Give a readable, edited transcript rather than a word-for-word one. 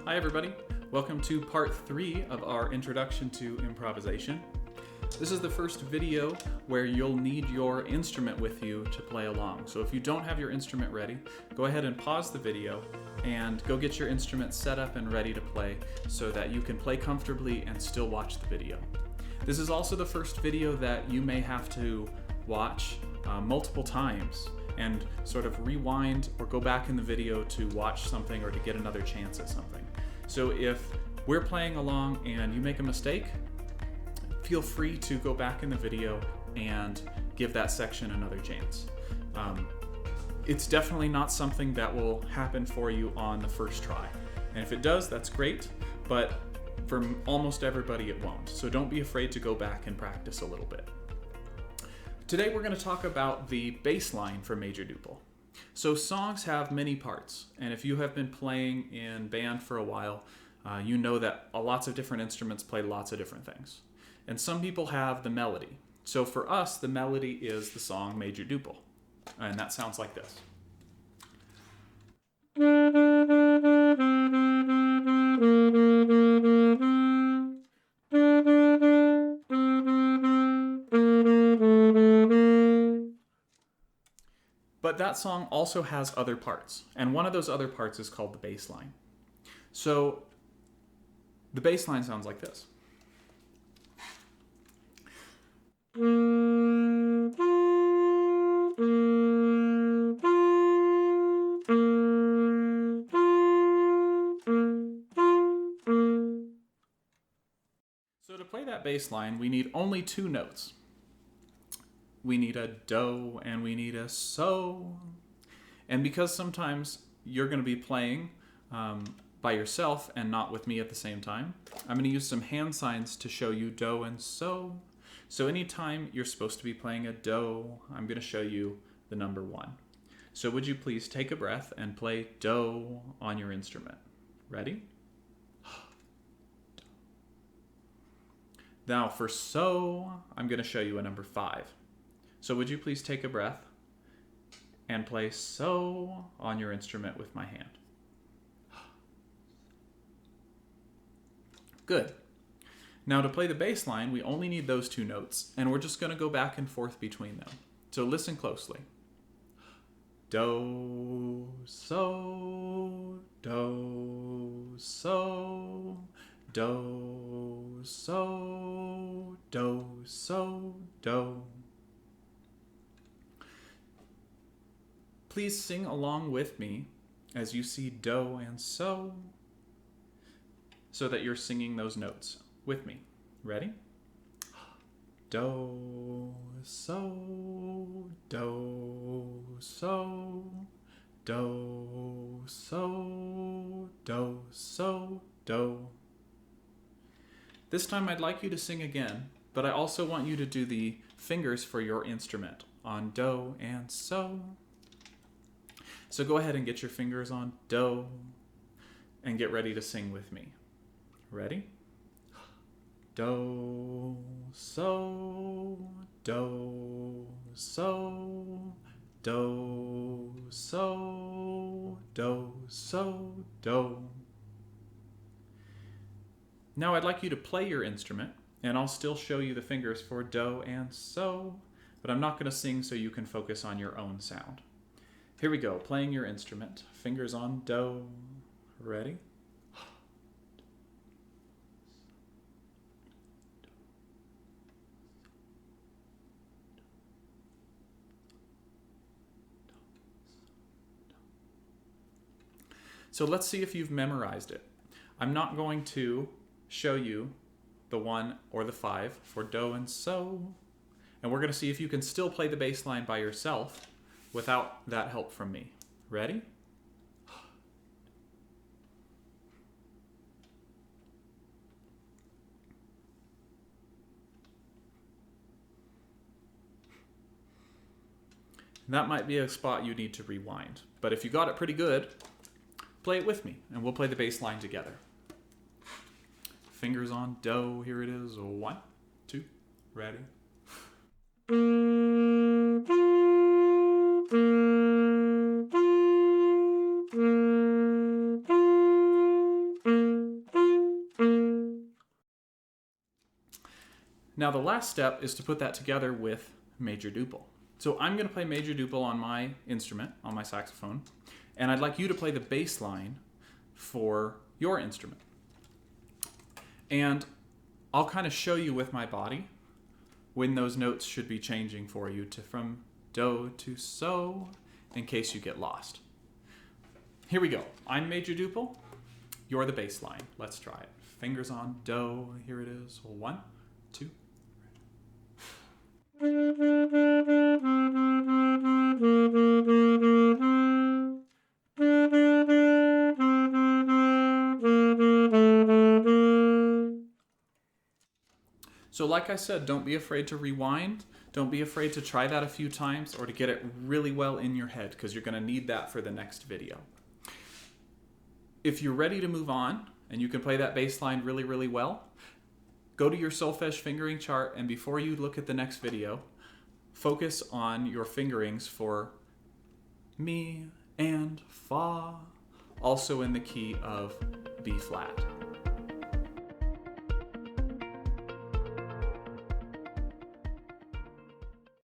Hi everybody, welcome to part 3 of our introduction to improvisation. This is the first video where you'll need your instrument with you to play along. So if you don't have your instrument ready, go ahead and pause the video and go get your instrument set up and ready to play so that you can play comfortably and still watch the video. This is also the first video that you may have to watch multiple times and sort of rewind or go back in the video to watch something or to get another chance at something. So if we're playing along and you make a mistake, feel free to go back in the video and give that section another chance. It's definitely not something that will happen for you on the first try. And if it does, that's great, but for almost everybody it won't. So don't be afraid to go back and practice a little bit. Today we're going to talk about the bass line for major duple. So songs have many parts, and if you have been playing in band for a while, you know that lots of different instruments play lots of different things. And some people have the melody. So for us, the melody is the song Major Duple, and that sounds like this. But that song also has other parts, and one of those other parts is called the bass line. So the bass line sounds like this. So to play that bass line, we need only two notes. We need a do and we need a so. And because sometimes you're going to be playing by yourself and not with me at the same time, I'm going to use some hand signs to show you do and so. So anytime you're supposed to be playing a do, I'm going to show you the number 1. So would you please take a breath and play do on your instrument? Ready? Now for so, I'm going to show you a number 5. So would you please take a breath and play so on your instrument with my hand? Good. Now to play the bass line, we only need those two notes, and we're just going to go back and forth between them. So listen closely. Do, so, do, so, do, so, do, so, do. Please sing along with me as you see do and so that you're singing those notes with me. Ready? Do, so, do, so, do, so, do, so, do. This time I'd like you to sing again, but I also want you to do the fingers for your instrument on do and so. So go ahead and get your fingers on do and get ready to sing with me. Ready? Do, so, do, so, do, so, do, so, do. Now I'd like you to play your instrument, and I'll still show you the fingers for do and so, but I'm not going to sing so you can focus on your own sound. Here we go, playing your instrument. Fingers on do. Ready? So let's see if you've memorized it. I'm not going to show you the 1 or the 5 for do and so, and we're going to see if you can still play the bass line by yourself without that help from me. Ready? That might be a spot you need to rewind, but if you got it pretty good, play it with me, and we'll play the bass line together. Fingers on do, here it is. 1, 2, ready? Now the last step is to put that together with major duple. So I'm going to play major duple on my instrument, on my saxophone, and I'd like you to play the bass line for your instrument. And I'll kind of show you with my body when those notes should be changing for you to from do to so, in case you get lost. Here we go. I'm major duple. You're the bass line. Let's try it. Fingers on do. Here it is. 1, 2. So like I said, don't be afraid to rewind. Don't be afraid to try that a few times or to get it really well in your head, because you're going to need that for the next video. If you're ready to move on and you can play that bass line really, really well, go to your solfege fingering chart, and before you look at the next video, focus on your fingerings for mi and fa, also in the key of B flat.